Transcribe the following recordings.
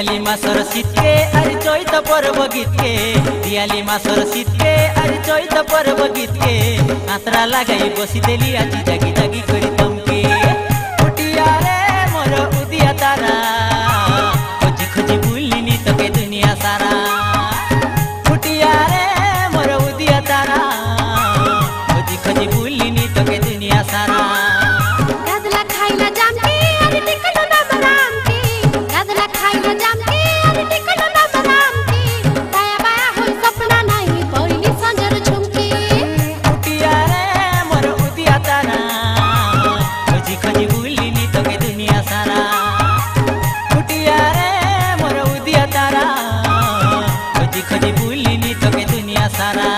दियाली मासर शीतके अरे चैत पर्व गीतके दियाली मासर शीतके अरे चैत पर्व गीतके आत्रा लगाई बसिदेली आजी जागी जागी करी तमके उटिया रे मोर उदिया तारा खोजी खोजी बुलिनी तके दुनिया सारा उटिया रे मोर उदिया तारा खोजी खोजी बुलिनी तके दुनिया सारा गादला खाइला जामके अरे टिकलो ना बरामके गादला खाइला जामके अरे टिकलो ना बरामके बाया बाया होई सपना नाही पहिली संजर झुमके उटिया रे मोर उदिया तारा खोजी खोजी बुलिनी तके दुनिया सारा उटिया रे मोर उदिया तारा खोजी खोजी बुलिनी तके दुनिया सारा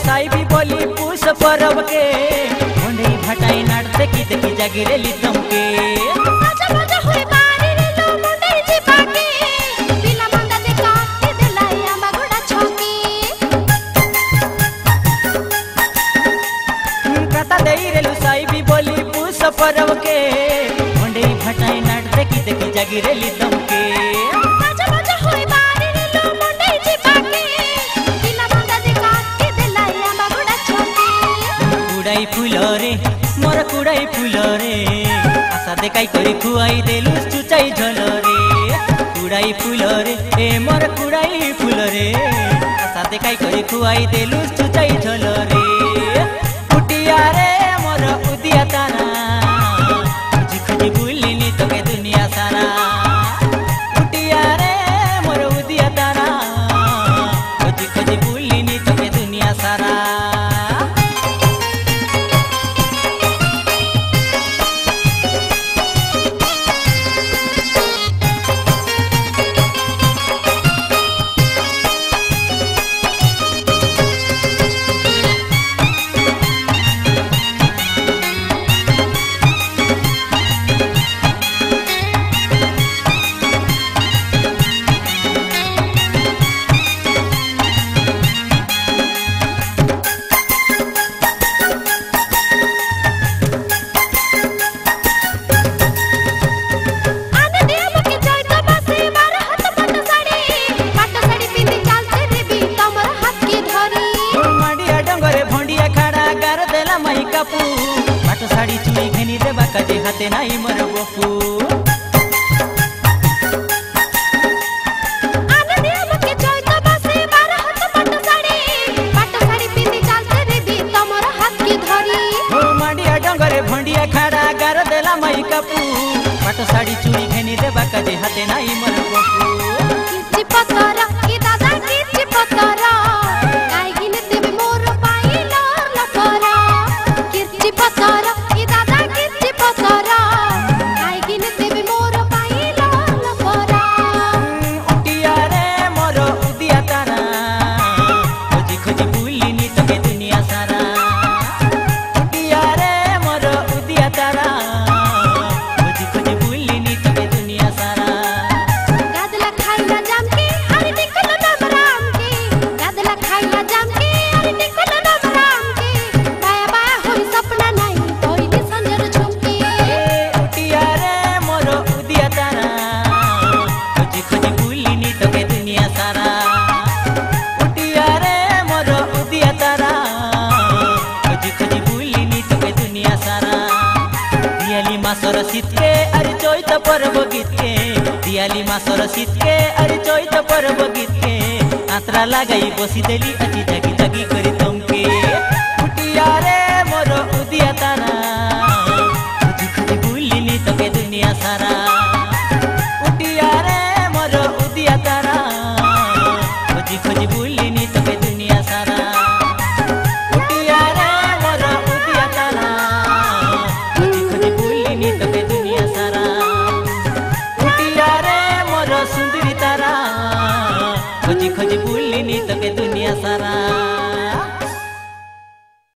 साइबी बोली पूस परब के मुंडई भटाई नाटते की देखी जागिरेली तमके आजा मजा होई बारी रे लो मुंडई चिपाके बिना मंदा दे काटे देलाई आमा घोड़ा छके कता देई रेलु साइबी बोली पूस परब के मुंडई भटाई नाटते की देखी जागिरेली तमके आजा मजा होई बारी रे लो मुंडई चिपाके बिना मंदा दे काटे देलाई आमा घोड़ा छके कुड़ाई फुलरे मोर कुड़ाई फुलरे आशा देखाई करी खुआई देलु चुचाई झलरे कुड़ाई फुलरे ए मोर कुड़ाई फुलरे आशा देखाई करी खुआई देलु चुचाई झलरे उटिया रे मोर उदिया तारा खोजी खोजी बुलिनी तके दुनिया सारा उटिया रे मोर उदिया तारा खोजी खोजी बुलिनी तके दुनिया सारा पाट साड़ी चुई घेनी देबा काजे हाथे नाई मर बपू आने देव के चैत बसे 12 हाथ पाट साड़ी पिंदी चालते रे भी तमर हाथ की धरी हो मांडिया डंगरे भंडिया खाड़ा गार देला मई कपू पाट साड़ी चुई घेनी देबा काजे हाथे नाई मर बपू किछि पतर की दादा किछि पतर गाय गिने देबे मोर पाई लर लकर किछि पतर की दादा किछि पतर गाय गिने देबे मोर पाई लर लकर उटिया रे मोर उदिया तारा खोजी खोजी बुलिनी तके दुनिया सारा उटिया रे मोर उदिया तारा खोजी खोजी बुलिनी तके दुनिया सारा गादला खाइला जामके अरे टिकलो ना बरामके गादला खाइला जामके अरे टिकलो ना बरामके बाया बाया होई सपना नाही पहिली संजर झुमके उटिया रे मोर उदिया तारा खोजी खोजी बुलिनी तके दुनिया सारा उटिया रे मोर उदिया तारा खोजी खोजी बुलिनी तके दुनिया सारा दियाली मासर शीतके अरे चैत पर्व गीतके दियाली मासर शीतके अरे चैत पर्व गीतके आत्रा लगाई बसिदेली आजी जागी जागी करी तमके उटिया रे मोर उदिया तारा खोजी खोजी बुलिनी तके दुनिया सारा।